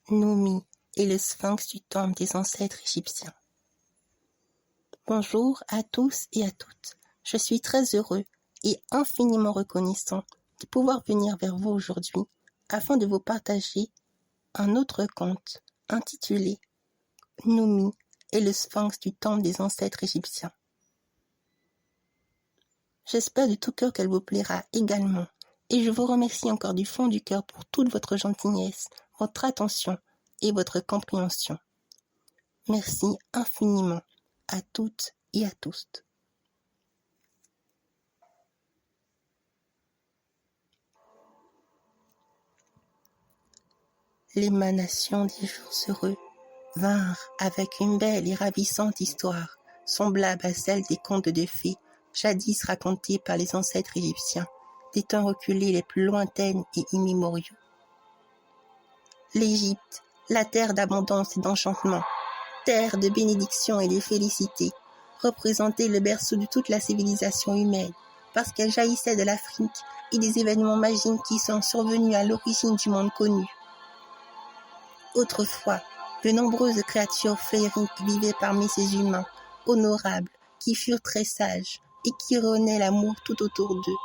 Numi et le sphinx du temple des ancêtres égyptiens. Bonjour à tous et à toutes. Je suis très heureux et infiniment reconnaissant de pouvoir venir vers vous aujourd'hui afin de vous partager un autre conte intitulé Numi et le sphinx du temple des ancêtres égyptiens. J'espère de tout cœur qu'elle vous plaira également et je vous remercie encore du fond du cœur pour toute votre gentillesse, votre attention et votre compréhension. Merci infiniment à toutes et à tous. L'émanation des jours heureux vinrent avec une belle et ravissante histoire, semblable à celle des contes de fées, jadis racontés par les ancêtres égyptiens, des temps reculés les plus lointains et immémoriaux. L'Égypte, la terre d'abondance et d'enchantement, terre de bénédiction et de félicité, représentait le berceau de toute la civilisation humaine, parce qu'elle jaillissait de l'Afrique et des événements magiques qui sont survenus à l'origine du monde connu. Autrefois, de nombreuses créatures féeriques vivaient parmi ces humains, honorables, qui furent très sages et qui rayonnaient l'amour tout autour d'eux.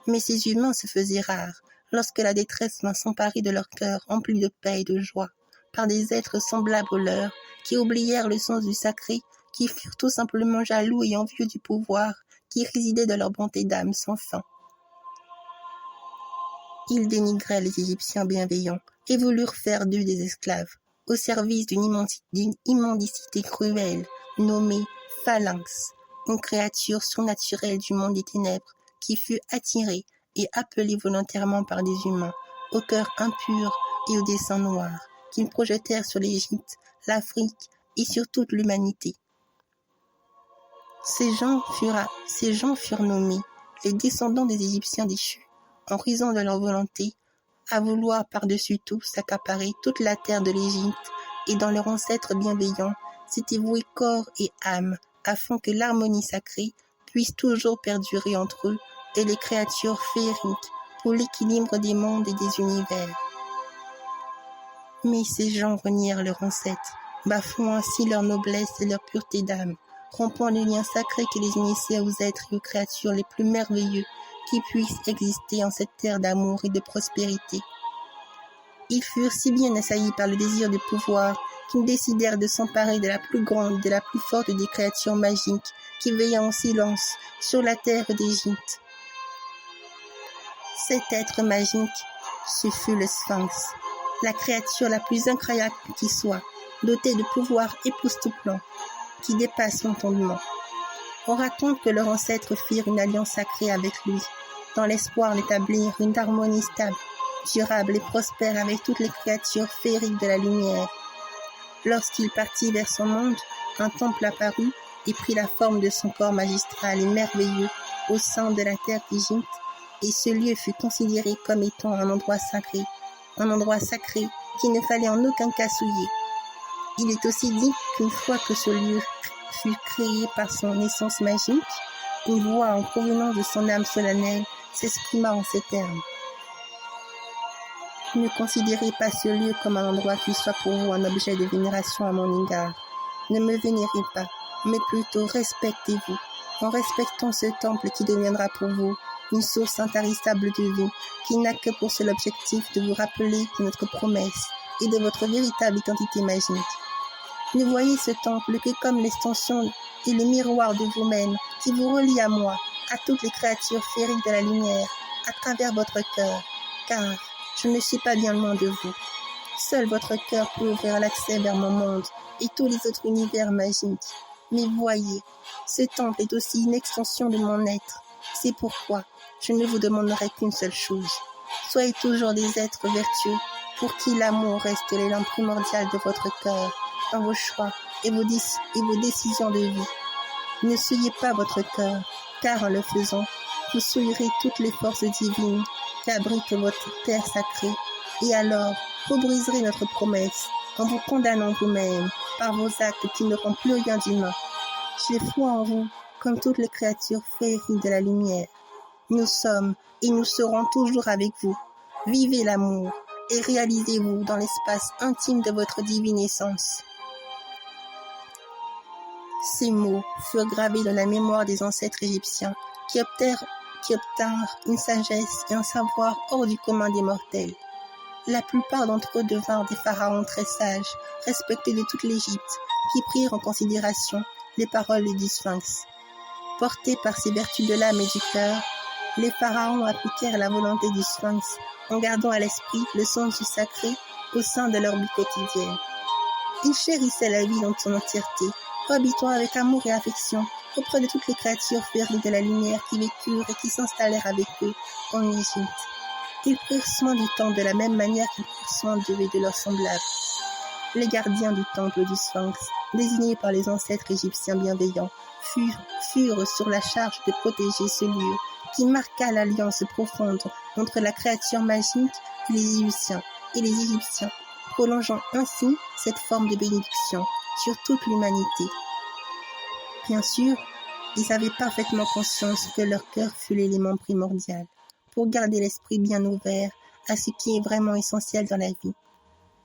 Mais ces humains se faisaient rares, lorsque la détresse vint s'emparer de leur cœur empli de paix et de joie, par des êtres semblables aux leurs, qui oublièrent le sens du sacré, qui furent tout simplement jaloux et envieux du pouvoir qui résidait de leur bonté d'âme sans fin. Ils dénigraient les Égyptiens bienveillants et voulurent faire d'eux des esclaves, au service d'une immendicité cruelle, nommée Phalanx, une créature surnaturelle du monde des ténèbres, qui fut attirée et appelée volontairement par des humains, au cœur impur et au dessein noir, qu'ils projetèrent sur l'Égypte, l'Afrique et sur toute l'humanité. Ces gens furent nommés les descendants des Égyptiens déchus, en raison de leur volonté à vouloir par-dessus tout s'accaparer toute la terre de l'Égypte, et dans leurs ancêtres bienveillants s'étaient voués corps et âme, afin que l'harmonie sacrée puisse toujours perdurer entre eux et les créatures féeriques pour l'équilibre des mondes et des univers. Mais ces gens renièrent leurs ancêtres, bafouant ainsi leur noblesse et leur pureté d'âme, rompant les liens sacrés qui les unissaient aux êtres et aux créatures les plus merveilleux qui puissent exister en cette terre d'amour et de prospérité. Ils furent si bien assaillis par le désir de pouvoir qu'ils décidèrent de s'emparer de la plus grande, de la plus forte des créatures magiques qui veillaient en silence sur la terre d'Égypte. Cet être magique, ce fut le sphinx, la créature la plus incroyable qui soit, dotée de pouvoirs époustouflants qui dépassent l'entendement. On raconte que leurs ancêtres firent une alliance sacrée avec lui, dans l'espoir d'établir une harmonie stable, durable et prospère avec toutes les créatures féeriques de la lumière. Lorsqu'il partit vers son monde, un temple apparut et prit la forme de son corps magistral et merveilleux au sein de la terre d'Égypte, et ce lieu fut considéré comme étant un endroit sacré qu'il ne fallait en aucun cas souiller. Il est aussi dit qu'une fois que ce lieu fut créé par son essence magique, une voix en provenance de son âme solennelle s'exprima en ces termes. Ne considérez pas ce lieu comme un endroit qui soit pour vous un objet de vénération à mon égard. Ne me vénérez pas, mais plutôt respectez-vous, en respectant ce temple qui deviendra pour vous une source intarissable de vie, qui n'a que pour seul objectif de vous rappeler de notre promesse et de votre véritable identité magique. Ne voyez ce temple que comme l'extension et le miroir de vous-même qui vous relie à moi, à toutes les créatures féeriques de la lumière, à travers votre cœur, car je ne suis pas bien loin de vous. Seul votre cœur peut ouvrir l'accès vers mon monde et tous les autres univers magiques. Mais voyez, ce temple est aussi une extension de mon être. C'est pourquoi je ne vous demanderai qu'une seule chose. Soyez toujours des êtres vertueux pour qui l'amour reste l'élan primordial de votre cœur, dans vos choix et vos décisions de vie. Ne souillez pas votre cœur, car en le faisant, vous souillerez toutes les forces divines qu'abrite votre terre sacrée, et alors vous briserez notre promesse en vous condamnant vous-même par vos actes qui n'auront plus rien d'humain. J'ai foi en vous, comme toutes les créatures féeriques de la lumière. Nous sommes et nous serons toujours avec vous. Vivez l'amour et réalisez-vous dans l'espace intime de votre divine essence. Ces mots furent gravés dans la mémoire des ancêtres égyptiens qui obtinrent une sagesse et un savoir hors du commun des mortels. La plupart d'entre eux devinrent des pharaons très sages, respectés de toute l'Égypte, qui prirent en considération les paroles du Sphinx. Portés par ces vertus de l'âme et du cœur, les pharaons appliquèrent la volonté du Sphinx en gardant à l'esprit le sens du sacré au sein de leur vie quotidienne. Ils chérissaient la vie dans son entièreté, habitant avec amour et affection auprès de toutes les créatures féeriques de la lumière qui vécurent et qui s'installèrent avec eux en Égypte. Ils prirent soin du temple de la même manière qu'ils prirent soin d'eux et de leurs semblables. Les gardiens du temple du Sphinx, désignés par les ancêtres égyptiens bienveillants, furent sur la charge de protéger ce lieu qui marqua l'alliance profonde entre la créature magique et les Égyptiens, prolongeant ainsi cette forme de bénédiction sur toute l'humanité. Bien sûr, ils avaient parfaitement conscience que leur cœur fut l'élément primordial pour garder l'esprit bien ouvert à ce qui est vraiment essentiel dans la vie.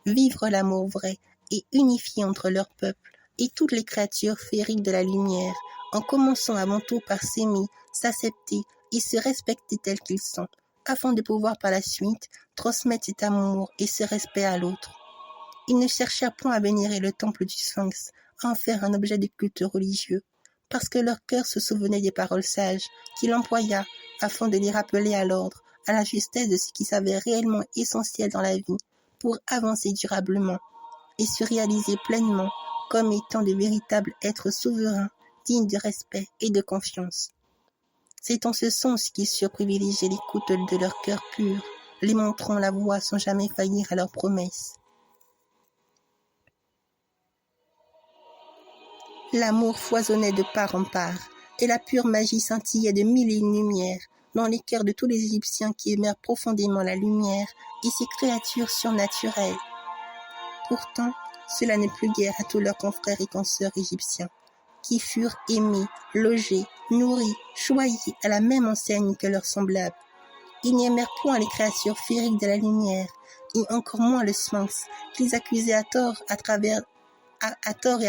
Vivre l'amour vrai et unifié entre leur peuple et toutes les créatures féeriques de la lumière, en commençant avant tout par s'aimer, s'accepter et se respecter tels qu'ils sont, afin de pouvoir par la suite transmettre cet amour et ce respect à l'autre. Ils ne cherchèrent point à vénérer le temple du Sphinx, à en faire un objet de culte religieux, parce que leur cœur se souvenait des paroles sages qu'il employa afin de les rappeler à l'ordre, à la justesse de ce qui s'avère réellement essentiel dans la vie pour avancer durablement et se réaliser pleinement comme étant de véritables êtres souverains, dignes de respect et de confiance. C'est en ce sens qu'ils surent privilégier l'écoute de leur cœur pur, les montrant la voie sans jamais faillir à leurs promesses. L'amour foisonnait de part en part, et la pure magie scintillait de mille et une lumières dans les cœurs de tous les Égyptiens qui aimèrent profondément la lumière et ses créatures surnaturelles. Pourtant, cela ne plut guère à tous leurs confrères et consoeurs égyptiens, qui furent aimés, logés, nourris, choyés à la même enseigne que leurs semblables. Ils n'aimèrent point les créatures féeriques de la lumière, et encore moins le Sphinx, qu'ils accusaient à tort et à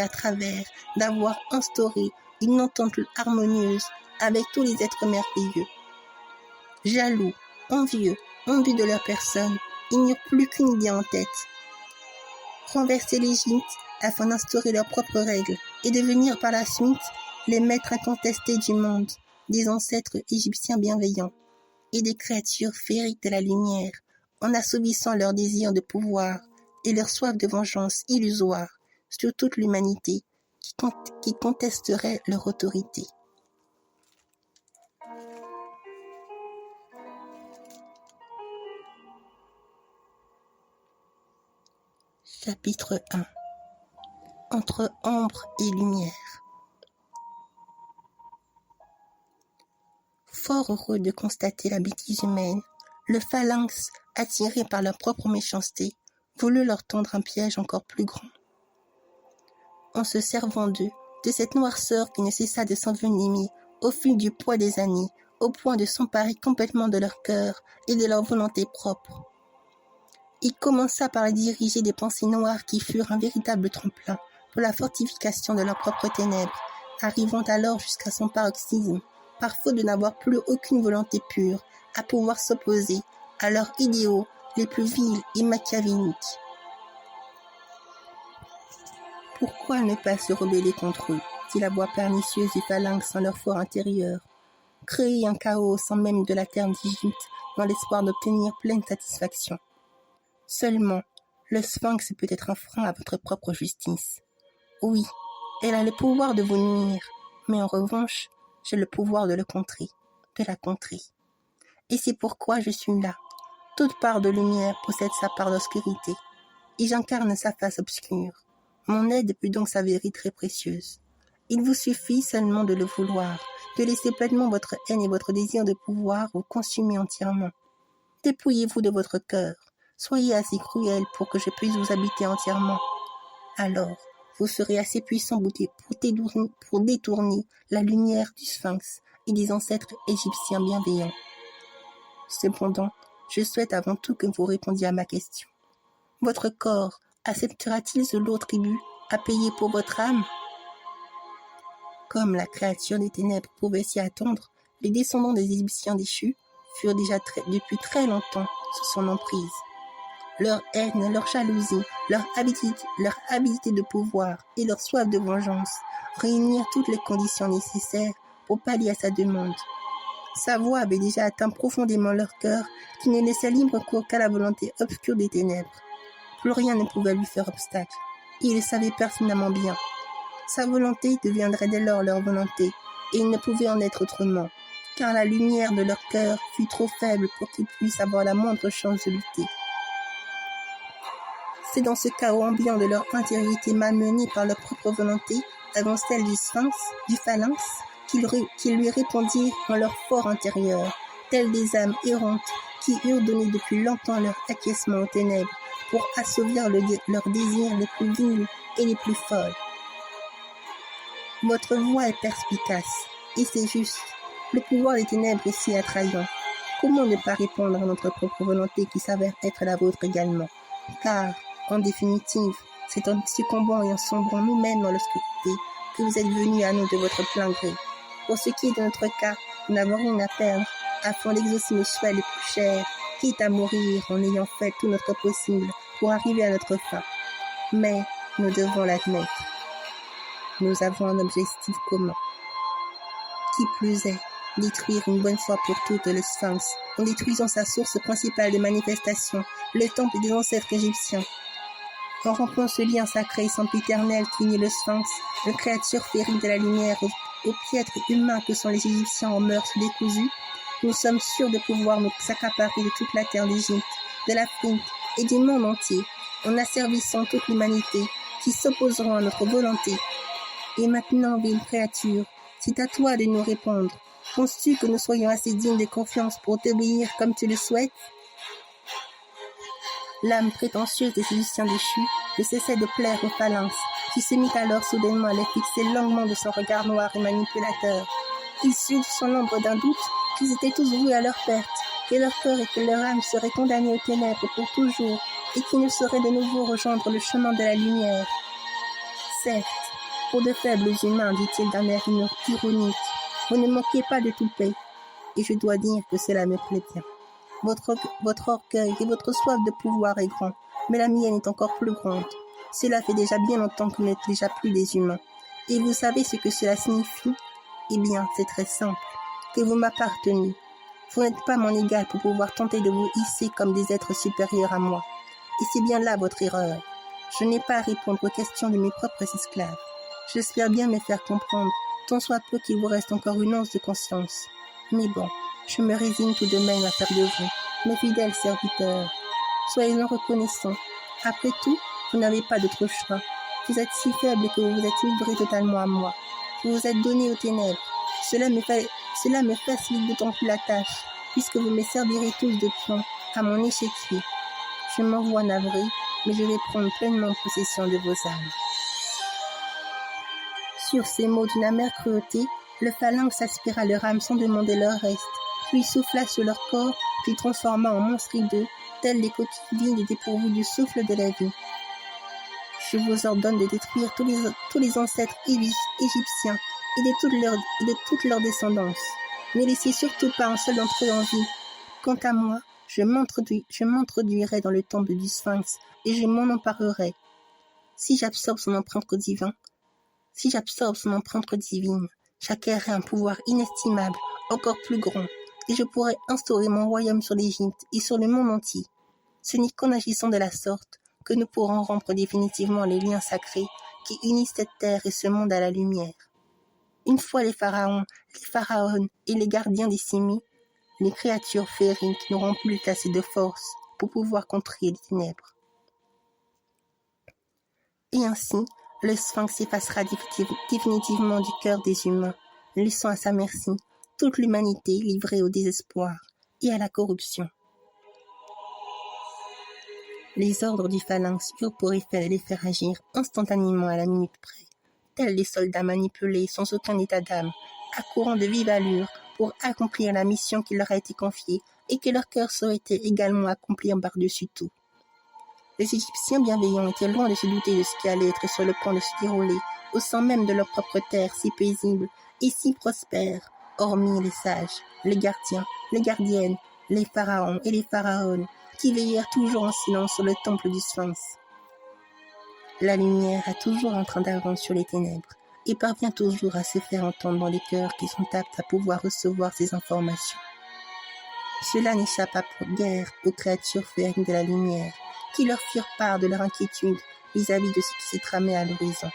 travers d'avoir instauré une entente harmonieuse avec tous les êtres merveilleux. Jaloux, envieux, imbus de leur personne, ils n'eurent plus qu'une idée en tête: renverser l'Égypte afin d'instaurer leurs propres règles et devenir par la suite les maîtres incontestés du monde, des ancêtres égyptiens bienveillants et des créatures féeriques de la lumière, en assouvissant leur désir de pouvoir et leur soif de vengeance illusoire sur toute l'humanité qui contesterait leur autorité. Chapitre 1. Entre ombre et lumière. Fort heureux de constater la bêtise humaine, le phalanx, attiré par leur propre méchanceté, voulut leur tendre un piège encore plus grand. En se servant d'eux, de cette noirceur qui ne cessa de s'envenimer au fil du poids des années, au point de s'emparer complètement de leur cœur et de leur volonté propre. Il commença par diriger des pensées noires qui furent un véritable tremplin pour la fortification de leurs propres ténèbres, arrivant alors jusqu'à son paroxysme, par faute de n'avoir plus aucune volonté pure à pouvoir s'opposer à leurs idéaux les plus vils et machiavéliques. Pourquoi ne pas se rebeller contre eux, dit la voix pernicieuse du phalanx en leur fort intérieur, créer un chaos sans même de la terre d'Égypte dans l'espoir d'obtenir pleine satisfaction. Seulement, le Sphinx peut être un frein à votre propre justice. Oui, elle a le pouvoir de vous nuire, mais en revanche, j'ai le pouvoir de la contrer. Et c'est pourquoi je suis là. Toute part de lumière possède sa part d'obscurité, et j'incarne sa face obscure. Mon aide peut donc s'avérer très précieuse. Il vous suffit seulement de le vouloir, de laisser pleinement votre haine et votre désir de pouvoir vous consumer entièrement. Dépouillez-vous de votre cœur. Soyez assez cruel pour que je puisse vous habiter entièrement. Alors, vous serez assez puissant pour détourner la lumière du Sphinx et des ancêtres égyptiens bienveillants. Cependant, je souhaite avant tout que vous répondiez à ma question. Votre corps acceptera-t-il ce lourd tribut à payer pour votre âme? Comme la créature des ténèbres pouvait s'y attendre, les descendants des Égyptiens déchus furent déjà depuis très longtemps sous son emprise. Leur haine, leur jalousie, leur avidité de pouvoir et leur soif de vengeance réunirent toutes les conditions nécessaires pour pallier à sa demande. Sa voix avait déjà atteint profondément leur cœur, qui ne laissait libre cours qu'à la volonté obscure des ténèbres. Plus rien ne pouvait lui faire obstacle, et il le savait pertinemment bien. Sa volonté deviendrait dès lors leur volonté, et il ne pouvait en être autrement, car la lumière de leur cœur fut trop faible pour qu'ils puissent avoir la moindre chance de lutter. C'est dans ce chaos ambiant de leur intériorité malmenée par leur propre volonté, avant celle du phalanx, qu'ils lui répondirent en leur fort intérieur, telles des âmes errantes qui eurent donné depuis longtemps leur acquiescement aux ténèbres pour assouvir leurs désirs les plus vils et les plus folles. Votre voix est perspicace, et c'est juste. Le pouvoir des ténèbres est si attrayant. Comment ne pas répondre à notre propre volonté qui s'avère être la vôtre également? Car, en définitive, c'est en succombant et en sombrant nous-mêmes dans l'obscurité que vous êtes venus à nous de votre plein gré. Pour ce qui est de notre cas, nous n'avons rien à perdre, afin d'exaucer nos souhaits les plus chers, quitte à mourir en ayant fait tout notre possible pour arriver à notre fin. Mais nous devons l'admettre. Nous avons un objectif commun. Qui plus est, détruire une bonne fois pour toutes le Sphinx, en détruisant sa source principale de manifestation, le temple des ancêtres égyptiens. En rompant ce lien sacré et sempiternel qui unit le Sphinx, une créature féerique de la lumière aux piètres humains que sont les Égyptiens en mœurs décousues, nous sommes sûrs de pouvoir nous s'accaparer de toute la terre d'Égypte, de l'Afrique et du monde entier, en asservissant toute l'humanité qui s'opposeront à notre volonté. Et maintenant, vile créature, c'est à toi de nous répondre. Penses-tu que nous soyons assez dignes de confiance pour t'obéir comme tu le souhaites? L'âme prétentieuse des Égyptiens déchus ne cessait de plaire aux phalanx, qui se mit alors soudainement à les fixer longuement de son regard noir et manipulateur. Il sut sans l'ombre d'un doute qu'ils étaient tous voués à leur perte, que leur cœur et que leur âme seraient condamnés aux ténèbres pour toujours, et qu'ils ne sauraient de nouveau rejoindre le chemin de la lumière. Certes, pour de faibles humains, dit-il d'un air ironique, vous ne manquez pas de toupet, et je dois dire que cela me plaît bien. Votre orgueil et votre soif de pouvoir est grand, mais la mienne est encore plus grande. Cela fait déjà bien longtemps que vous n'êtes déjà plus des humains. Et vous savez ce que cela signifie? Eh bien, c'est très simple. Que vous m'appartenez. Vous n'êtes pas mon égal pour pouvoir tenter de vous hisser comme des êtres supérieurs à moi. Et c'est bien là votre erreur. Je n'ai pas à répondre aux questions de mes propres esclaves. J'espère bien me faire comprendre, tant soit peu qu'il vous reste encore une once de conscience. Mais bon, je me résigne tout de même à faire de vous, mes fidèles serviteurs. Soyez-en reconnaissants. Après tout, vous n'avez pas d'autre choix. Vous êtes si faible que vous vous êtes livré totalement à moi. Vous vous êtes donné aux ténèbres. Cela me facilite d'autant plus la tâche, puisque vous me servirez tous de pion à mon échiquier. Je m'en vois navré, mais je vais prendre pleinement possession de vos âmes. Sur ces mots d'une amère cruauté, le phalanx aspira leur âme sans demander leur reste, puis souffla sur leur corps, puis transforma en monstres hideux, tels des coquilles vides et dépourvues du souffle de la vie. Je vous ordonne de détruire tous les ancêtres égyptiens et de toute leur descendance. Ne laissez surtout pas un seul d'entre eux en vie. Quant à moi, je m'introduirai dans le temple du Sphinx et je m'en emparerai. Si j'absorbe son empreinte divine, j'acquerrai un pouvoir inestimable, encore plus grand, et je pourrai instaurer mon royaume sur l'Égypte et sur le monde entier. Ce n'est qu'en agissant de la sorte que nous pourrons rompre définitivement les liens sacrés qui unissent cette terre et ce monde à la lumière. Une fois les pharaons et les gardiens décimés, les créatures féeriques n'auront plus assez de force pour pouvoir contrer les ténèbres. Et ainsi, le Sphinx s'effacera définitivement du cœur des humains, laissant à sa merci toute l'humanité livrée au désespoir et à la corruption. Les ordres du phalanx eurent pour effet de les faire agir instantanément à la minute près, tels des soldats manipulés sans aucun état d'âme, accourant de vive allure pour accomplir la mission qui leur a été confiée et que leur cœur souhaitait également accomplir par-dessus tout. Les Égyptiens bienveillants étaient loin de se douter de ce qui allait être sur le point de se dérouler au sein même de leur propre terre si paisible et si prospère, hormis les sages, les gardiens, les gardiennes, les pharaons et les pharaones, qui veillèrent toujours en silence sur le temple du Sphinx. La lumière a toujours un train d'avance sur les ténèbres et parvient toujours à se faire entendre dans les cœurs qui sont aptes à pouvoir recevoir ces informations. Cela n'échappa pour guère aux créatures féeriques de la lumière, qui leur firent part de leur inquiétude vis-à-vis de ce qui se tramait à l'horizon.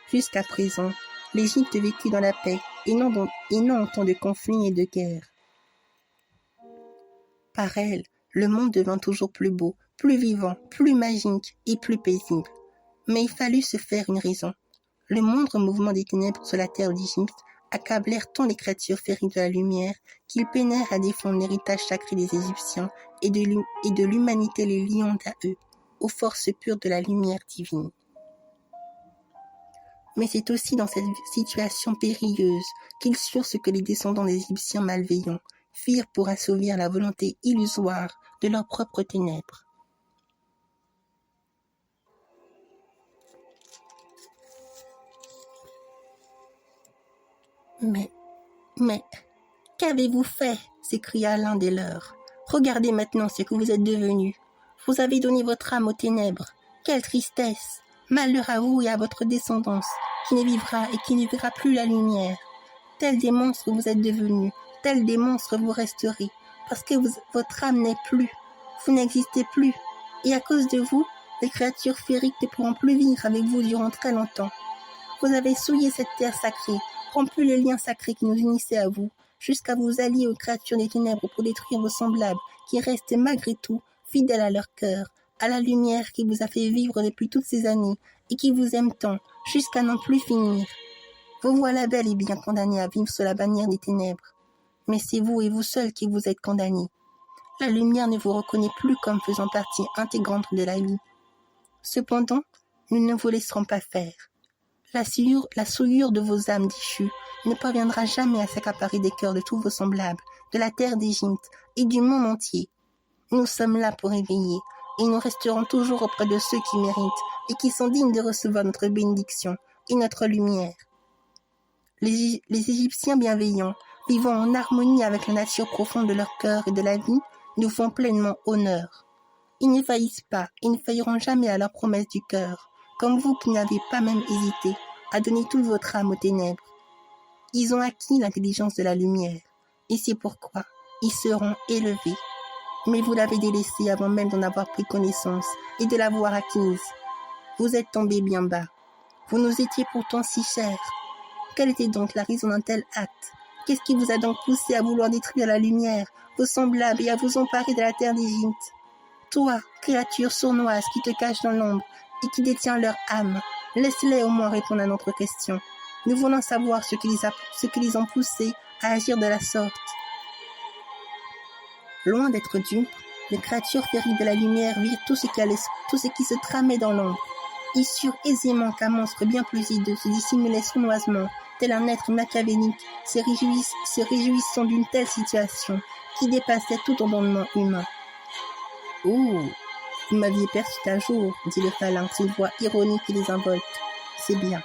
Jusqu'à présent, l'Égypte vécut dans la paix et non en temps de conflits et de guerre. Par elle, le monde devint toujours plus beau, plus vivant, plus magique et plus paisible. Mais il fallut se faire une raison. Le moindre mouvement des ténèbres sur la terre d'Égypte accablèrent tant les créatures féeriques de la lumière qu'ils peinèrent à défendre l'héritage sacré des Égyptiens et de l'humanité les liant à eux, aux forces pures de la lumière divine. Mais c'est aussi dans cette situation périlleuse qu'ils surent ce que les descendants des Égyptiens malveillants firent pour assouvir la volonté illusoire de leurs propres ténèbres. Mais, qu'avez-vous fait? S'écria l'un des leurs. Regardez maintenant ce que vous êtes devenus. Vous avez donné votre âme aux ténèbres. Quelle tristesse! Malheur à vous et à votre descendance, qui ne vivra et qui ne verra plus la lumière. Tels des monstres vous êtes devenus, tels des monstres vous resterez, parce que votre âme n'est plus, vous n'existez plus, et à cause de vous, les créatures féeriques ne pourront plus vivre avec vous durant très longtemps. Vous avez souillé cette terre sacrée, rompu les liens sacrés qui nous unissaient à vous, jusqu'à vous allier aux créatures des ténèbres pour détruire vos semblables, qui restent malgré tout fidèles à leur cœur, à la lumière qui vous a fait vivre depuis toutes ces années et qui vous aime tant, jusqu'à n'en plus finir. Vous voilà bel et bien condamnés à vivre sous la bannière des ténèbres. Mais c'est vous et vous seuls qui vous êtes condamnés. La lumière ne vous reconnaît plus comme faisant partie intégrante de la vie. Cependant, nous ne vous laisserons pas faire. La souillure de vos âmes déchues ne parviendra jamais à s'accaparer des cœurs de tous vos semblables, de la terre d'Égypte et du monde entier. Nous sommes là pour éveiller, et nous resterons toujours auprès de ceux qui méritent et qui sont dignes de recevoir notre bénédiction et notre lumière. Les Égyptiens bienveillants, vivant en harmonie avec la nature profonde de leur cœur et de la vie, nous font pleinement honneur. Ils ne faillissent pas et ne failliront jamais à leurs promesses du cœur, comme vous qui n'avez pas même hésité à donner toute votre âme aux ténèbres. Ils ont acquis l'intelligence de la lumière, et c'est pourquoi ils seront élevés. Mais vous l'avez délaissée avant même d'en avoir pris connaissance et de l'avoir acquise. Vous êtes tombés bien bas. Vous nous étiez pourtant si chers. Quelle était donc la raison d'un tel acte? Qu'est-ce qui vous a donc poussé à vouloir détruire la lumière, vos semblables, et à vous emparer de la terre d'Égypte? Toi, créature sournoise qui te cache dans l'ombre et qui détient leur âme, laisse-les au moins répondre à notre question. Nous voulons savoir ce qui les ont poussés à agir de la sorte. Loin d'être dupes, les créatures féeriques de la lumière virent tout ce qui se tramait dans l'ombre. Ils surent aisément qu'un monstre bien plus hideux se dissimulait sournoisement, tel un être machiavélique, se réjouissant d'une telle situation qui dépassait tout entendement humain. « Oh, vous m'aviez perçu un jour, dit le phalanx d'une voix ironique et désinvolte. C'est bien,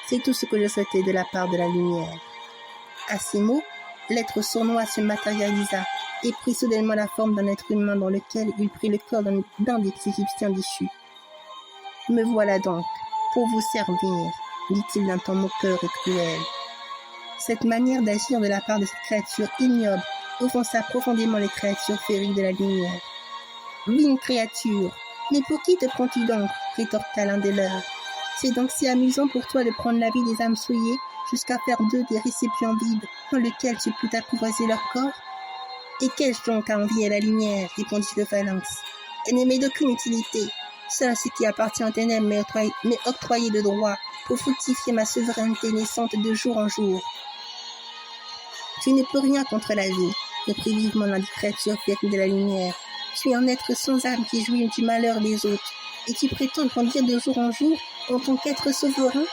c'est tout ce que je souhaitais de la part de la lumière. » À ces mots, l'être sournois se matérialisa et prit soudainement la forme d'un être humain dans lequel il prit le corps d'un des Égyptiens déchus. « Me voilà donc, pour vous servir, dit-il d'un ton moqueur et cruel. Cette manière d'agir de la part de cette créature ignoble offensa profondément les créatures féeriques de la lumière. « Vigne créature, mais pour qui te prends-tu donc ?» rétorqua l'un des leurs. « C'est donc si amusant pour toi de prendre la vie des âmes souillées jusqu'à faire d'eux des récipients vides dans lesquels tu peux apprivoiser leur corps? Et qu'ai-je donc à envier à la lumière ?» répondit le phalanx. « Elle ne m'est d'aucune utilité. Seul ce qui appartient aux ténèbres m'est octroyé de droit pour fructifier ma souveraineté naissante de jour en jour. » « Tu ne peux rien contre la vie, reprit vivement l'un des créatures féeriques de la lumière. Tu es un être sans âme qui jouit du malheur des autres, et tu prétends grandir de jour en jour en tant qu'être souverain?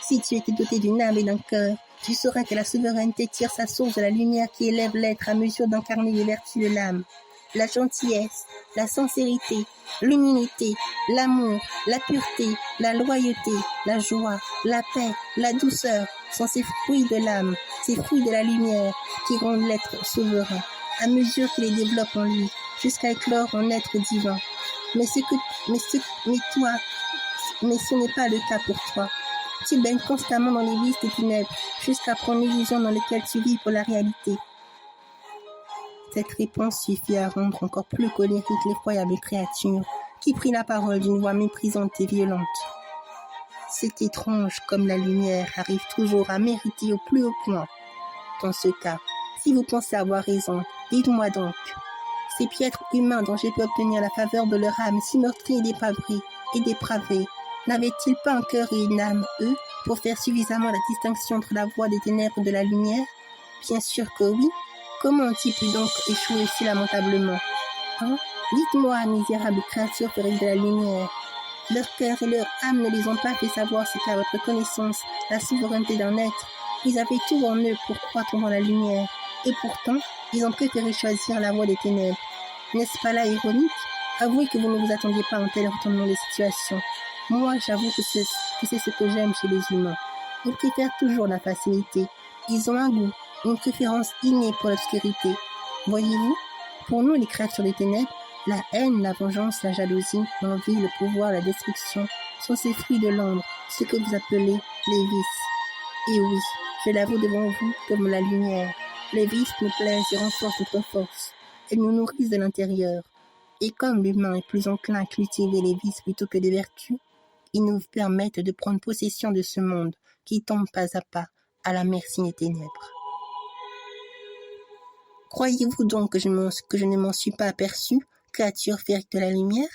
Si tu étais doté d'une âme et d'un cœur, tu sauras que la souveraineté tire sa source de la lumière qui élève l'être à mesure d'incarner les vertus de l'âme. La gentillesse, la sincérité, l'humilité, l'amour, la pureté, la loyauté, la joie, la paix, la douceur sont ces fruits de l'âme, ces fruits de la lumière qui rendent l'être souverain, à mesure qu'il les développe en lui, jusqu'à éclore en être divin. Mais ce n'est pas le cas pour toi. Tu baignes constamment dans les vices des ténèbres, jusqu'à prendre l'illusion dans laquelle tu vis pour la réalité. Cette réponse suffit à rendre encore plus colérique l'effroyable créature qui prit la parole d'une voix méprisante et violente. C'est étrange comme la lumière arrive toujours à mériter au plus haut point. Dans ce cas, si vous pensez avoir raison, dites-moi donc. Ces piètres humains dont j'ai pu obtenir la faveur de leur âme si meurtrie et dépravée, n'avaient-ils pas un cœur et une âme, eux, pour faire suffisamment la distinction entre la voie des ténèbres et de la lumière? Bien sûr que oui. Comment ont-ils pu donc échouer si lamentablement? Dites-moi, misérable créature féerique de la lumière, leur cœur et leur âme ne les ont pas fait savoir ce qu'à votre connaissance la souveraineté d'un être. Ils avaient tout en eux pour croître dans la lumière, et pourtant, ils ont préféré choisir la voie des ténèbres. N'est-ce pas là ironique? Avouez que vous ne vous attendiez pas à un tel retournement de situation. Moi, j'avoue que c'est ce que j'aime chez les humains. Ils préfèrent toujours la facilité. Ils ont un goût, une préférence innée pour l'obscurité. Voyez-vous, pour nous, les créatures des ténèbres, la haine, la vengeance, la jalousie, l'envie, le pouvoir, la destruction sont ces fruits de l'ombre, ce que vous appelez les vices. Et oui, je l'avoue devant vous comme la lumière. Les vices nous plaisent et renforcent notre force. Elles nous nourrissent de l'intérieur. Et comme l'humain est plus enclin à cultiver les vices plutôt que les vertus, ils nous permettent de prendre possession de ce monde qui tombe pas à pas à la merci des ténèbres. Croyez-vous donc que je ne m'en suis pas aperçu, créature féerique de la lumière?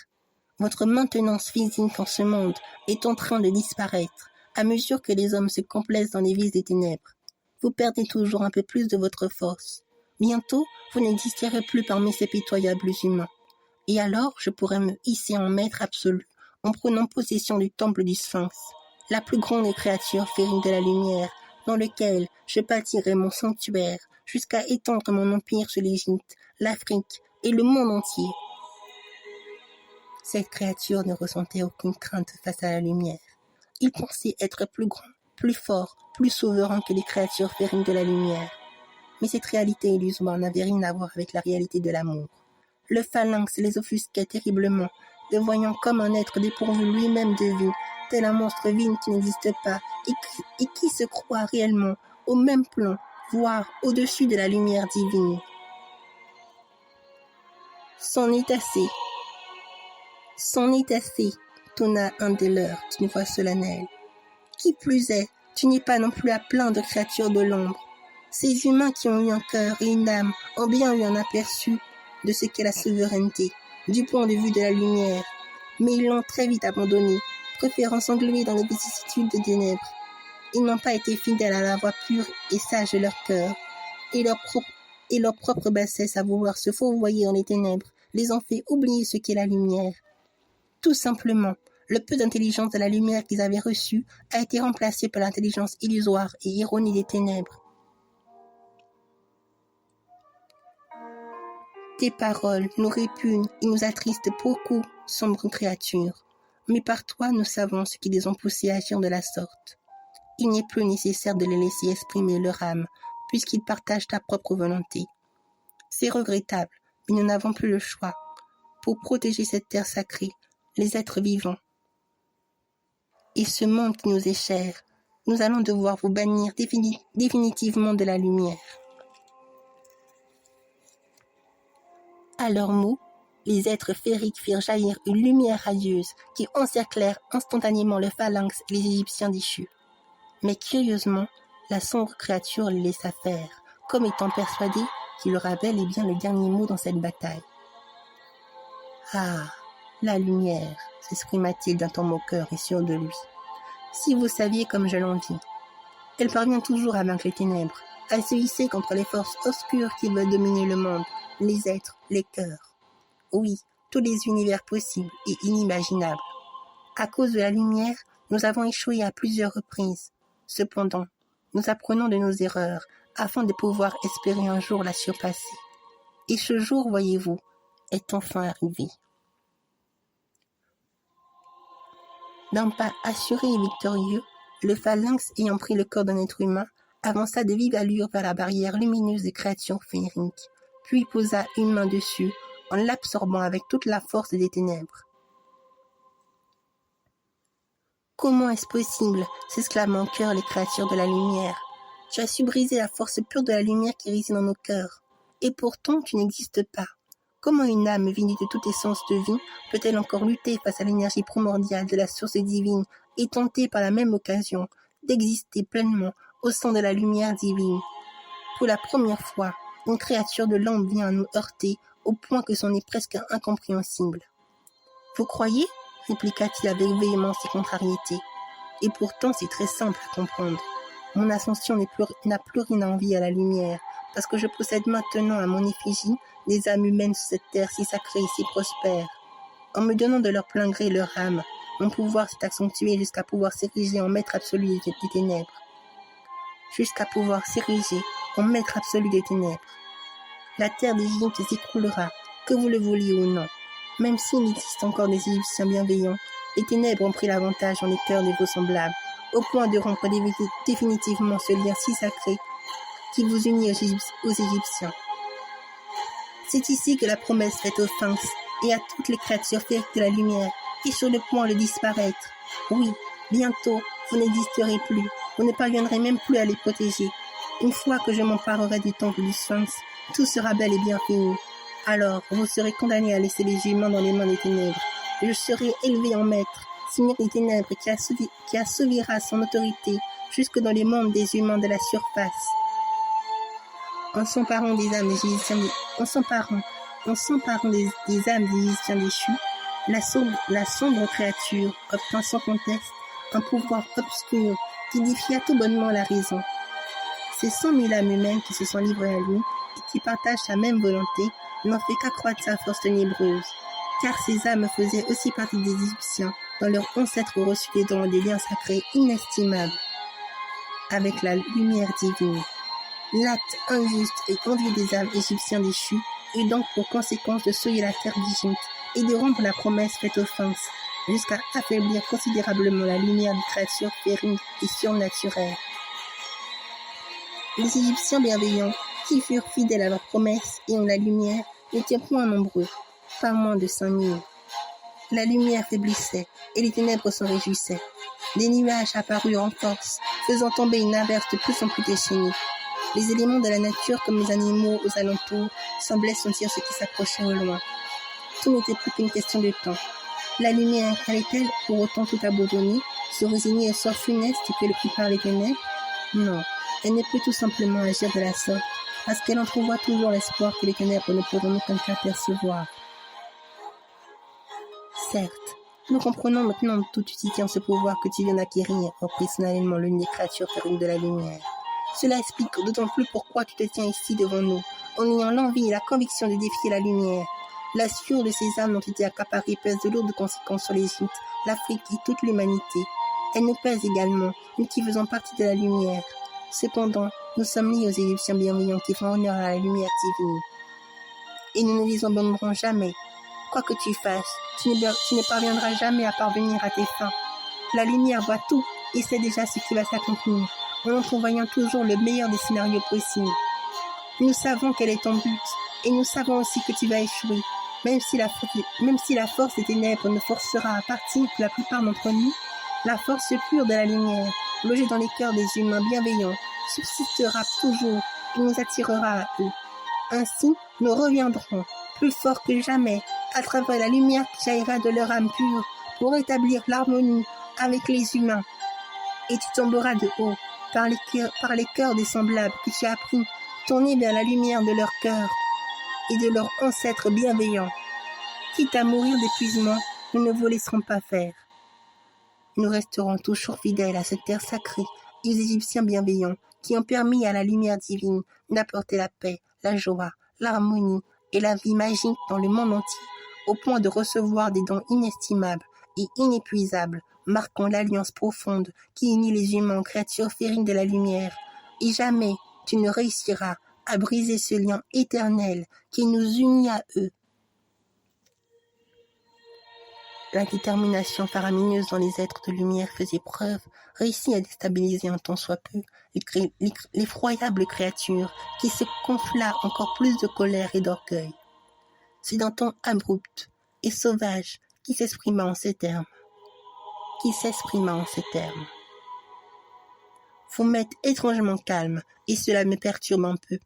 Votre maintenance physique en ce monde est en train de disparaître à mesure que les hommes se complaisent dans les vices des ténèbres. Vous perdez toujours un peu plus de votre force. Bientôt, vous n'existerez plus parmi ces pitoyables humains. Et alors, je pourrais me hisser en maître absolu en prenant possession du temple du Sphinx, la plus grande des créatures féeriques de la lumière, dans lequel je bâtirai mon sanctuaire jusqu'à étendre mon empire sur l'Égypte, l'Afrique et le monde entier. Cette créature ne ressentait aucune crainte face à la lumière. Il pensait être plus grand, plus fort, plus souverain que les créatures féeriques de la lumière. Mais cette réalité illusoire n'avait rien à voir avec la réalité de l'amour. Le phalanx les offusquait terriblement, le voyant comme un être dépourvu lui-même de vie, tel un monstre vide qui n'existe pas et qui se croit réellement au même plan, voire au-dessus de la lumière divine. C'en est assez, tonna un des leurs d'une voix solennelle. Qui plus est, tu n'es pas non plus à plein de créatures de l'ombre. Ces humains qui ont eu un cœur et une âme ont bien eu un aperçu de ce qu'est la souveraineté, du point de vue de la lumière, mais ils l'ont très vite abandonnée, préférant s'engluer dans les vicissitudes des ténèbres. Ils n'ont pas été fidèles à la voix pure et sage de leur cœur, et leur propre bassesse à vouloir se fourvoyer dans les ténèbres les ont fait oublier ce qu'est la lumière. Tout simplement, le peu d'intelligence de la lumière qu'ils avaient reçue a été remplacé par l'intelligence illusoire et erronée des ténèbres. Tes paroles nous répugnent et nous attristent beaucoup, sombre créature. Mais par toi, nous savons ce qui les ont poussés à agir de la sorte. Il n'est plus nécessaire de les laisser exprimer leur âme, puisqu'ils partagent ta propre volonté. C'est regrettable, mais nous n'avons plus le choix. Pour protéger cette terre sacrée, les êtres vivants, et ce monde qui nous est cher, nous allons devoir vous bannir définitivement de la lumière. À leurs mots, les êtres féeriques firent jaillir une lumière radieuse qui encerclèrent instantanément le phalanx et les Égyptiens déchus. Mais curieusement, la sombre créature les laissa faire, comme étant persuadée qu'il aura bel et bien le dernier mot dans cette bataille. « Ah, la lumière !» s'exprima-t-il d'un ton moqueur et sûr de lui. « Si vous saviez comme je l'envie. Elle parvient toujours à vaincre les ténèbres, à se hisser contre les forces obscures qui veulent dominer le monde, les êtres, les cœurs. Oui, tous les univers possibles et inimaginables. À cause de la lumière, nous avons échoué à plusieurs reprises. Cependant, nous apprenons de nos erreurs afin de pouvoir espérer un jour la surpasser. Et ce jour, voyez-vous, est enfin arrivé. D'un pas assuré et victorieux, le phalanx ayant pris le corps d'un être humain, avança de vive allure vers la barrière lumineuse des créatures féeriques, puis posa une main dessus en l'absorbant avec toute la force des ténèbres. « Comment est-ce possible ?» s'exclament en chœur les créatures de la lumière. « Tu as su briser la force pure de la lumière qui réside dans nos cœurs, et pourtant tu n'existes pas. Comment une âme vidée de toute essence de vie peut-elle encore lutter face à l'énergie primordiale de la source divine et tenter par la même occasion d'exister pleinement au sein de la lumière divine? Pour la première fois, une créature de l'ombre vient à nous heurter au point que c'en est presque incompréhensible. « Vous croyez ?» répliqua-t-il avec véhémence et contrariété. « Et pourtant c'est très simple à comprendre. Mon ascension n'a plus rien à envier à la lumière, parce que je possède maintenant à mon effigie des âmes humaines sur cette terre si sacrée et si prospère. En me donnant de leur plein gré leur âme, mon pouvoir s'est accentué jusqu'à pouvoir s'ériger en maître absolu des ténèbres. Jusqu'à pouvoir s'ériger en maître absolu des ténèbres. La terre d'Égypte s'écroulera, que vous le vouliez ou non. Même s'il existe encore des Égyptiens bienveillants, les ténèbres ont pris l'avantage dans les cœurs de vos semblables, au point de rompre définitivement ce lien si sacré qui vous unit aux Égyptiens. C'est ici que la promesse faite aux Sphinx et à toutes les créatures féeriques de la lumière est sur le point de disparaître. Oui, bientôt, vous n'existerez plus, vous ne parviendrez même plus à les protéger. Une fois que je m'emparerai du temple du Sphinx, tout sera bel et bien fini. Alors, vous serez condamnés à laisser les humains dans les mains des ténèbres. Je serai élevé en maître, seigneur des ténèbres qui assouvira son autorité jusque dans les mondes des humains de la surface. En s'emparant des âmes des Égyptiens, des âmes des Égyptiens déchus, la sombre créature obtint sans conteste un pouvoir obscur qui défia tout bonnement la raison. Ces 100 000 âmes humaines qui se sont livrées à lui et qui partagent sa même volonté n'ont fait qu'accroître sa force ténébreuse, car ces âmes faisaient aussi partie des Égyptiens dans leur ancêtre reçu des dons des liens sacrés inestimables avec la lumière divine. L'acte injuste et envieux des âmes égyptiens déchus eut donc pour conséquence de souiller la terre d'Égypte et de rompre la promesse faite aux Sphinx, jusqu'à affaiblir considérablement la lumière des créatures féeriques et surnaturelles. Les Égyptiens bienveillants, qui furent fidèles à leur promesse et en la lumière, n'étaient point nombreux, pas moins de 5 000. La lumière faiblissait et les ténèbres s'en réjouissaient. Des nuages apparurent en force, faisant tomber une averse de plus en plus déchaînée. Les éléments de la nature, comme les animaux aux alentours, semblaient sentir ce qui s'approchait au loin. Tout n'était plus qu'une question de temps. La lumière allait-elle pour autant tout abandonner, se résigner au sort funeste que le prépare les ténèbres? Non, elle ne peut tout simplement agir de la sorte, parce qu'elle entrevoit toujours l'espoir que les ténèbres ne pourront aucun cas percevoir. Certes, nous comprenons maintenant d'où tu tiens ce pouvoir que tu viens d'acquérir, reprit solennellement l'une des créatures féeriques de la lumière. Cela explique d'autant plus pourquoi tu te tiens ici devant nous, en ayant l'envie et la conviction de défier la lumière. La sueur de ces âmes dont tu t'es accaparé pèse de lourdes conséquences sur l'Égypte, l'Afrique et toute l'humanité. Elle nous pèse également, nous qui faisons partie de la lumière. Cependant, nous sommes liés aux Égyptiens bienveillants qui font honneur à la lumière divine. Et nous ne les abandonnerons jamais. Quoi que tu fasses, tu ne parviendras jamais à parvenir à tes fins. La lumière voit tout et sait déjà ce qui va s'accomplir, en entrevoyant toujours le meilleur des scénarios possibles. Nous savons quel est ton but, et nous savons aussi que tu vas échouer, même si la force des ténèbres nous forcera à partir pour la plupart d'entre nous. La force pure de la lumière, logée dans les cœurs des humains bienveillants, subsistera toujours et nous attirera à eux. Ainsi, nous reviendrons, plus forts que jamais, à travers la lumière qui jaillira de leur âme pure, pour établir l'harmonie avec les humains. Et tu tomberas de haut, par les cœurs des semblables que tu as pris, tournés vers la lumière de leur cœur et de leurs ancêtres bienveillants. Quitte à mourir d'épuisement, nous ne vous laisserons pas faire. Nous resterons toujours fidèles à cette terre sacrée et aux Égyptiens bienveillants qui ont permis à la lumière divine d'apporter la paix, la joie, l'harmonie et la vie magique dans le monde entier, au point de recevoir des dons inestimables et inépuisables, marquant l'alliance profonde qui unit les humains aux créatures féeriques de la lumière, et jamais tu ne réussiras à briser ce lien éternel qui nous unit à eux. La détermination faramineuse dont les êtres de lumière faisaient preuve réussit à déstabiliser un tant soit peu l'effroyable créature qui se gonfla encore plus de colère et d'orgueil. C'est d'un ton abrupt et sauvage qui s'exprima en ces termes. Vous m'êtes étrangement calme et cela me perturbe un peu.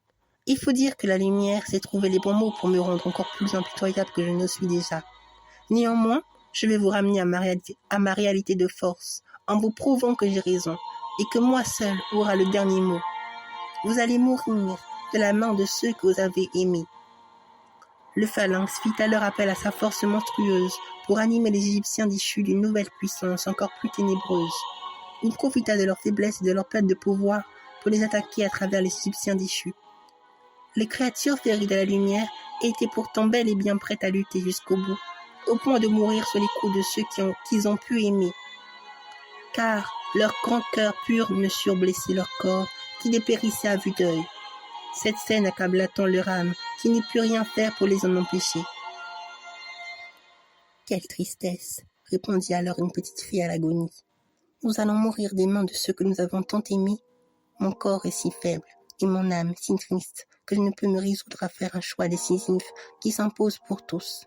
Il faut dire que la lumière sait trouver les bons mots pour me rendre encore plus impitoyable que je ne suis déjà. Néanmoins, je vais vous ramener à ma réalité de force, en vous prouvant que j'ai raison, et que moi seul aura le dernier mot. Vous allez mourir de la main de ceux que vous avez aimés. Le phalanx fit alors appel à sa force monstrueuse pour animer les Égyptiens déchus d'une nouvelle puissance encore plus ténébreuse. Il profita de leur faiblesse et de leur perte de pouvoir pour les attaquer à travers les Égyptiens déchus. Les créatures féries de la lumière étaient pourtant bel et bien prêtes à lutter jusqu'au bout, au point de mourir sur les coups de ceux qu'ils ont pu aimer. Car leur grand cœur pur ne surblessait leur corps, qui dépérissait à vue d'œil. Cette scène accabla tant leur âme, qui n'y put rien faire pour les en empêcher. Quelle tristesse, répondit alors une petite fille à l'agonie. Nous allons mourir des mains de ceux que nous avons tant aimés. Mon corps est si faible, et mon âme si triste, que je ne peux me résoudre à faire un choix décisif qui s'impose pour tous.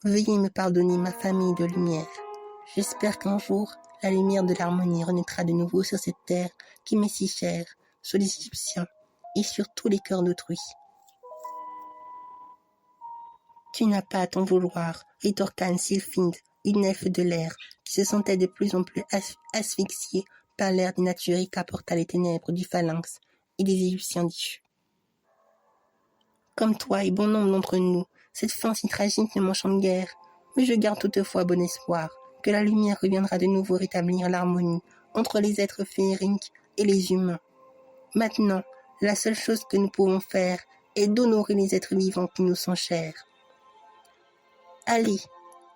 Veuillez me pardonner, ma famille de lumière. J'espère qu'un jour, la lumière de l'harmonie renaîtra de nouveau sur cette terre qui m'est si chère, sur les Égyptiens et sur tous les cœurs d'autrui. Tu n'as pas à t'en vouloir, rétorqua Sylphide, une elfe de l'air, qui se sentait de plus en plus asphyxiée par l'air dénaturé qu'apporta les ténèbres du phalanx et des Égyptiens déchus. Comme toi et bon nombre d'entre nous, cette fin si tragique ne m'enchante guère, mais je garde toutefois bon espoir que la lumière reviendra de nouveau rétablir l'harmonie entre les êtres féeriques et les humains. Maintenant, la seule chose que nous pouvons faire est d'honorer les êtres vivants qui nous sont chers. Allez,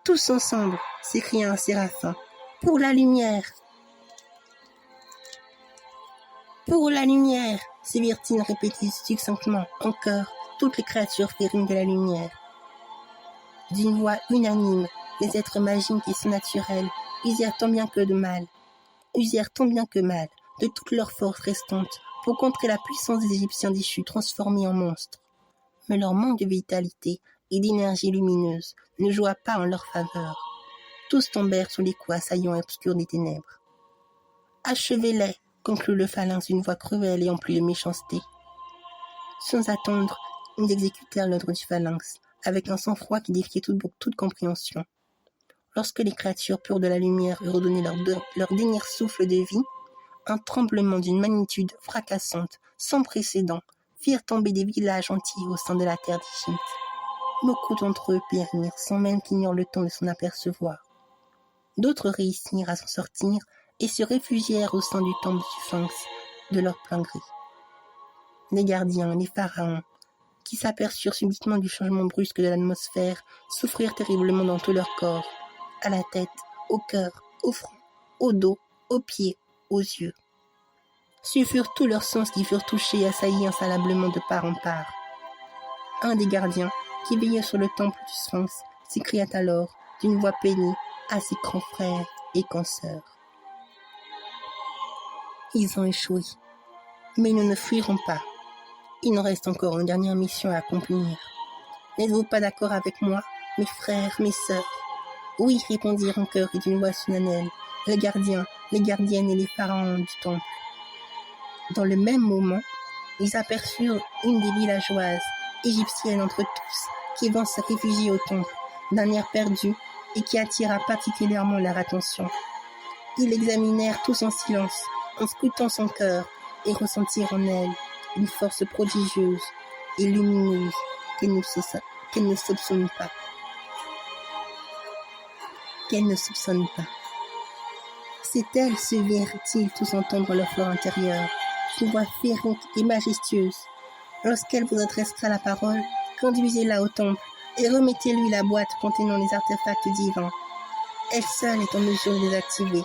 tous ensemble, s'écria un séraphin, pour la lumière. Pour la lumière, sévirent-ils répétés succinctement, en chœur, toutes les créatures féeriques de la lumière. D'une voix unanime, les êtres magiques et surnaturels usèrent tant bien que mal de toute leur force restante pour contrer la puissance des Égyptiens déchus transformés en monstres. Mais leur manque de vitalité et d'énergie lumineuse ne joua pas en leur faveur. Tous tombèrent sous les coups assaillants et obscurs des ténèbres. « Achevez-les » conclut le phalanx d'une voix cruelle et emplie de méchanceté. Sans attendre, ils exécutèrent l'ordre du phalanx, avec un sang-froid qui défiait toute compréhension. Lorsque les créatures pures de la lumière eurent redonné leur dernier souffle de vie, un tremblement d'une magnitude fracassante, sans précédent, firent tomber des villages entiers au sein de la terre d'Égypte. Beaucoup d'entre eux périrent sans même qu'ils n'eurent le temps de s'en apercevoir. D'autres réussirent à s'en sortir et se réfugièrent au sein du temple du Sphinx de leur plein gré. Les gardiens, les pharaons, qui s'aperçurent subitement du changement brusque de l'atmosphère, souffrirent terriblement dans tout leur corps, à la tête, au cœur, au front, au dos, aux pieds, aux yeux. Ce furent tous leurs sens qui furent touchés et assaillis insalablement de part en part. Un des gardiens, qui veillait sur le temple du Sphinx, s'écria alors, d'une voix peignée, à ses grands frères et consoeurs. Ils ont échoué, mais nous ne fuirons pas. Il nous reste encore une dernière mission à accomplir. N'êtes-vous pas d'accord avec moi, mes frères, mes sœurs? Oui, répondirent en chœur et d'une voix solennelle, les gardiens, les gardiennes et les pharaons du temple. Dans le même moment, ils aperçurent une des villageoises, égyptiennes entre tous, qui vont se réfugier au temple, d'un air perdu et qui attira particulièrement leur attention. Ils l'examinèrent tous en silence, en scrutant son cœur, et ressentirent en elle une force prodigieuse et lumineuse qu'elle ne soupçonne pas. C'est elle, se virent-ils tous entendre leur fleur intérieure, une voix féerique et majestueuse. Lorsqu'elle vous adressera la parole, conduisez-la au temple et remettez-lui la boîte contenant les artefacts divins. Elle seule est en mesure de les activer.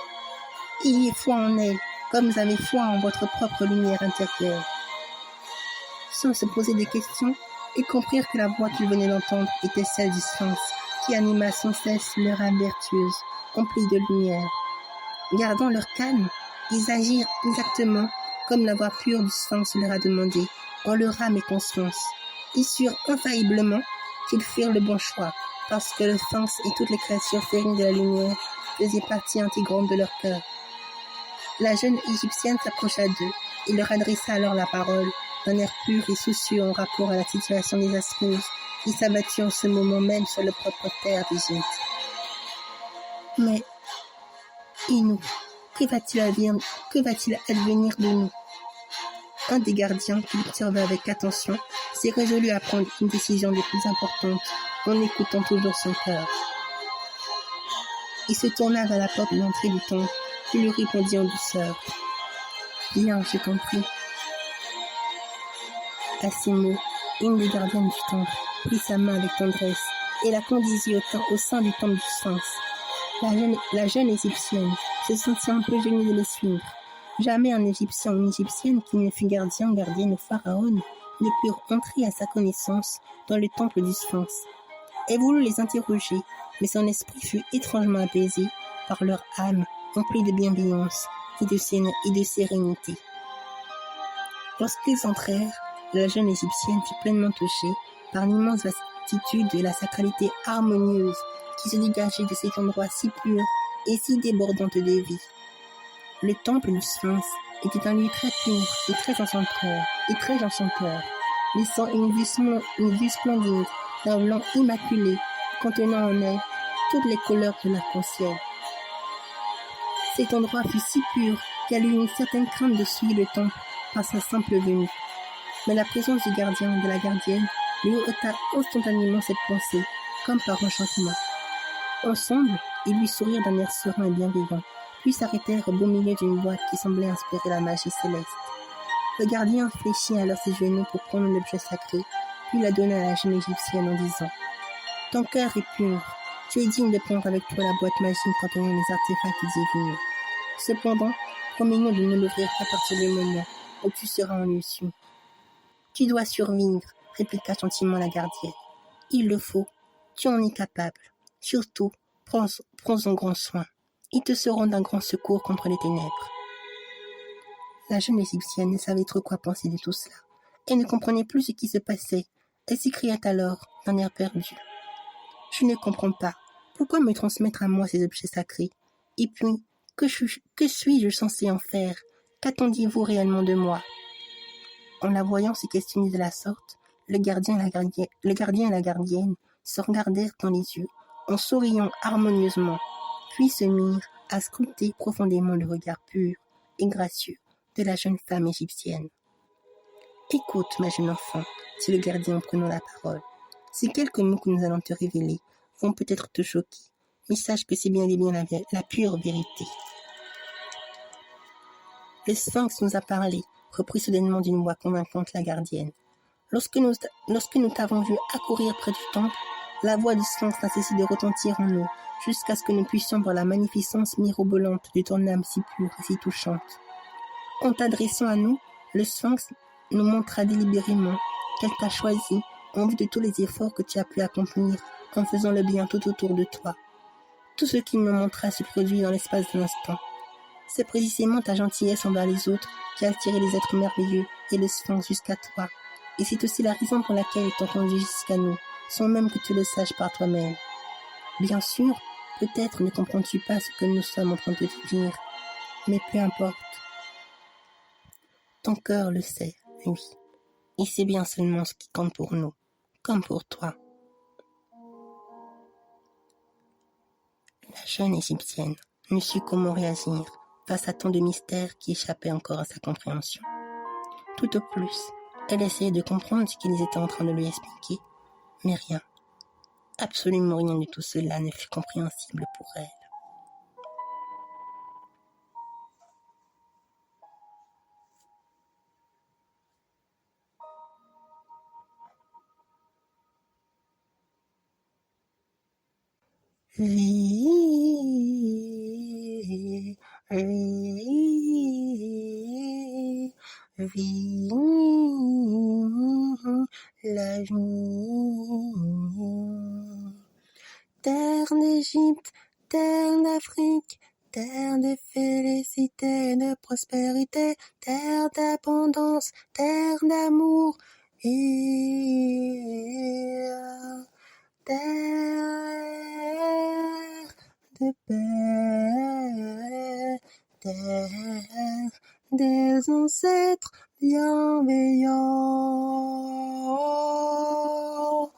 Ayez foi en elle comme vous avez foi en votre propre lumière intérieure. Sans se poser des questions et comprir que la voix qu'ils venaient d'entendre était celle du Sphinx, qui anima sans cesse leur âme vertueuse, emplie de lumière. Gardant leur calme, ils agirent exactement comme la voix pure du Sphinx leur a demandé, en leur âme et conscience. Ils surent infailliblement qu'ils firent le bon choix, parce que le Sphinx et toutes les créatures féeriques de la lumière faisaient partie intégrante de leur cœur. La jeune Égyptienne s'approcha d'eux et leur adressa alors la parole, d'un air pur et soucieux en rapport à la situation désastreuse qui s'abattit en ce moment même sur le propre terre d'Égypte. Mais, et nous, que va-t-il advenir de nous? Un des gardiens, qui l'observait avec attention, s'est résolu à prendre une décision des plus importantes en écoutant toujours son cœur. Il se tourna vers la porte de l'entrée du temple et lui répondit en douceur. « Bien, j'ai compris. » À ces mots, une des gardiennes du temple prit sa main avec tendresse et la conduisit au sein du temple du Sphinx. La jeune Égyptienne se sentit un peu gênée de les suivre. Jamais un Égyptien ou une Égyptienne qui ne fut gardien ou gardienne au pharaon ne purent entrer à sa connaissance dans le temple du Sphinx. Elle voulut les interroger, mais son esprit fut étrangement apaisé par leur âme emplie de bienveillance et de sérénité. Lorsqu'ils entrèrent, la jeune Égyptienne fut pleinement touchée par l'immense vastitude et la sacralité harmonieuse qui se dégageait de cet endroit si pur et si débordante de vie. Le temple du Sphinx était un lieu très pur et très enchanteur, laissant une vue splendide d'un blanc immaculé contenant en elle toutes les couleurs de l'arc-en-ciel. Cet endroit fut si pur qu'elle eut une certaine crainte de souiller le temple par sa simple venue. Mais la présence du gardien et de la gardienne lui ôta instantanément cette pensée, comme par enchantement. Ensemble, ils lui sourirent d'un air serein et bienveillant, puis s'arrêtèrent au beau milieu d'une boîte qui semblait inspirer la magie céleste. Le gardien fléchit alors ses genoux pour prendre l'objet sacré, puis la donna à la jeune Égyptienne en disant « Ton cœur est pur, tu es digne de prendre avec toi la boîte magique contenant les artefacts divins. Cependant, promets-nous de ne l'ouvrir qu'à partir du moment où tu seras en lieu sûr. » « Tu dois survivre, » répliqua gentiment la gardienne. « Il le faut, tu en es capable. Surtout, prends-en grand soin. Ils te seront d'un grand secours contre les ténèbres. » La jeune Égyptienne ne savait trop quoi penser de tout cela. Elle ne comprenait plus ce qui se passait. Elle s'écria alors, d'un air perdu. « Je ne comprends pas. Pourquoi me transmettre à moi ces objets sacrés? Et puis, que suis-je censé en faire? Qu'attendiez-vous réellement de moi? » En la voyant se questionner de la sorte, le gardien et la gardienne se regardèrent dans les yeux, en souriant harmonieusement, puis se mirent à scruter profondément le regard pur et gracieux de la jeune femme égyptienne. « Écoute, ma jeune enfant, dit le gardien en prenant la parole. Ces quelques mots que nous allons te révéler vont peut-être te choquer, mais sache que c'est bien et bien la pure vérité. Le Sphinx nous a parlé, reprit soudainement d'une voix convaincante la gardienne. Lorsque nous t'avons vu accourir près du temple, la voix du Sphinx n'a cessé de retentir en nous, jusqu'à ce que nous puissions voir la magnificence mirobolante de ton âme si pure et si touchante. En t'adressant à nous, le Sphinx nous montra délibérément qu'elle t'a choisi en vue de tous les efforts que tu as pu accomplir en faisant le bien tout autour de toi. Tout ce qu'il nous montra se produit dans l'espace d'un instant. C'est précisément ta gentillesse envers les autres qui a attiré les êtres merveilleux et le Sphinx jusqu'à toi. Et c'est aussi la raison pour laquelle ils t'ont conduit jusqu'à nous, sans même que tu le saches par toi-même. Bien sûr, peut-être ne comprends-tu pas ce que nous sommes en train de te dire, mais peu importe. Ton cœur le sait, oui, et c'est bien seulement ce qui compte pour nous, comme pour toi. La jeune Égyptienne ne sut comment réagir face à tant de mystères qui échappaient encore à sa compréhension. Tout au plus, elle essayait de comprendre ce qu'ils étaient en train de lui expliquer, mais rien, absolument rien de tout cela ne fut compréhensible pour elle. Oui. vie, la vie. Terre d'Égypte, terre d'Afrique, terre de félicité, de prospérité, terre d'abondance, terre d'amour et terre de paix, terre des ancêtres bienveillants.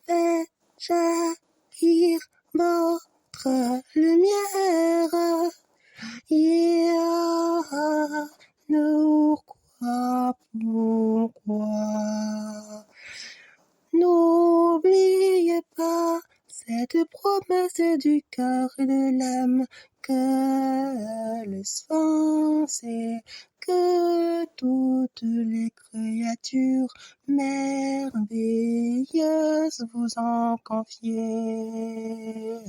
Faites jaillir votre lumière. Pourquoi n'oubliez pas cette promesse du cœur et de l'âme que le sphinx et que toutes les créatures merveilleuses vous ont confiées.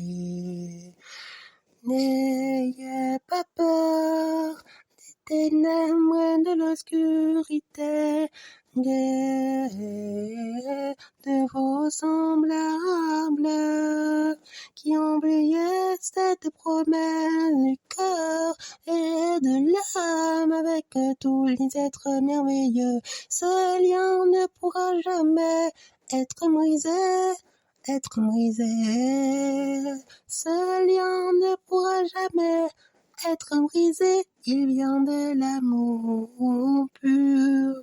N'ayez pas peur des ténèbres, de l'obscurité, de vos semblables qui ont oublié cette promesse du cœur et de l'âme avec tous les êtres merveilleux. Ce lien ne pourra jamais être brisé. Ce lien ne pourra jamais être brisé, il vient de l'amour pur.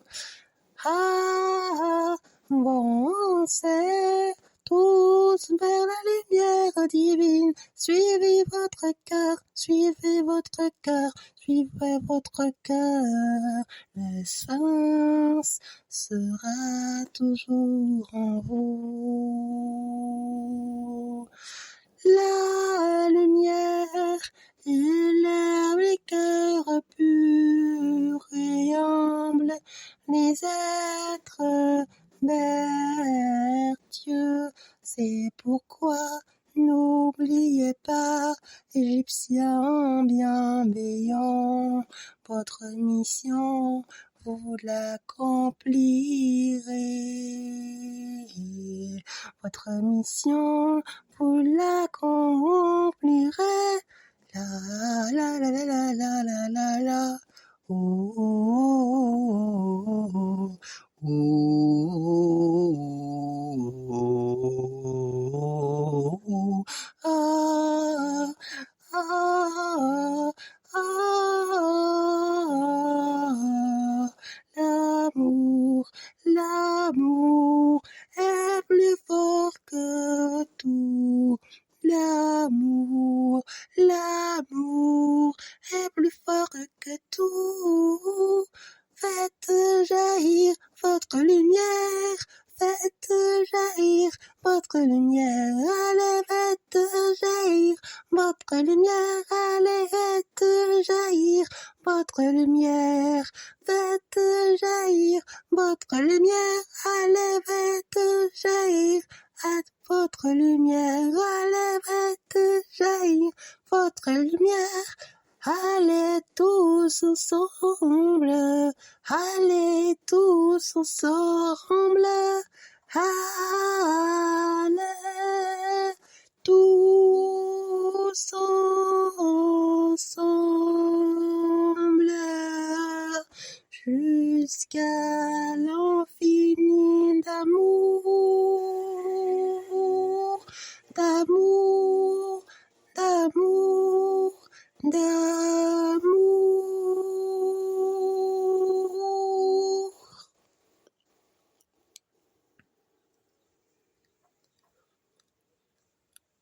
Avancez tous vers la lumière divine, suivez votre cœur, le sens sera toujours en vous. La lumière élève les cœurs purs et humbles, les êtres vertueux. C'est pourquoi n'oubliez pas, Égyptiens bienveillants, votre mission, vous l'accomplirez. Votre mission, vous l'accomplirez. La la la la la la la la la. Oh, oh, oh, oh, oh, oh, ah, ah, ah, l'amour est plus fort que tout. L'amour est plus fort que tout. Faites jaillir votre lumière, faites jaillir votre lumière, allez, faites jaillir votre lumière, allez, faites jaillir votre lumière, faites jaillir votre lumière, allez, faites jaillir votre lumière, allez, faites jaillir votre lumière, allez tous ensemble, allez tous ensemble, allez tous ensemble, jusqu'à l'infini d'amour, d'amour, d'amour, d'amour.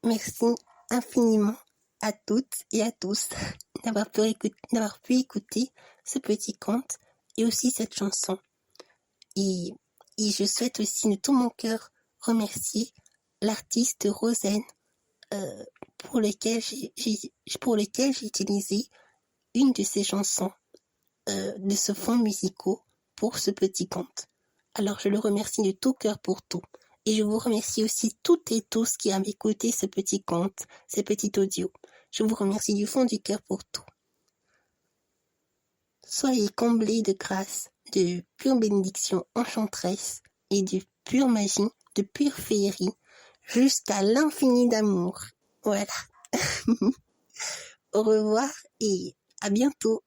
Merci infiniment à toutes et à tous d'avoir pu écouter ce petit conte et aussi cette chanson. Et je souhaite aussi de tout mon cœur remercier l'artiste Rosen pour lequel j'ai utilisé une de ses chansons de ce fond musicaux pour ce petit conte. Alors je le remercie de tout cœur pour tout. Et je vous remercie aussi toutes et tous qui avez écouté ce petit conte, ce petit audio. Je vous remercie du fond du cœur pour tout. Soyez comblés de grâce, de pure bénédiction enchanteresse et de pure magie, de pure féerie, jusqu'à l'infini d'amour. Voilà. Au revoir et à bientôt.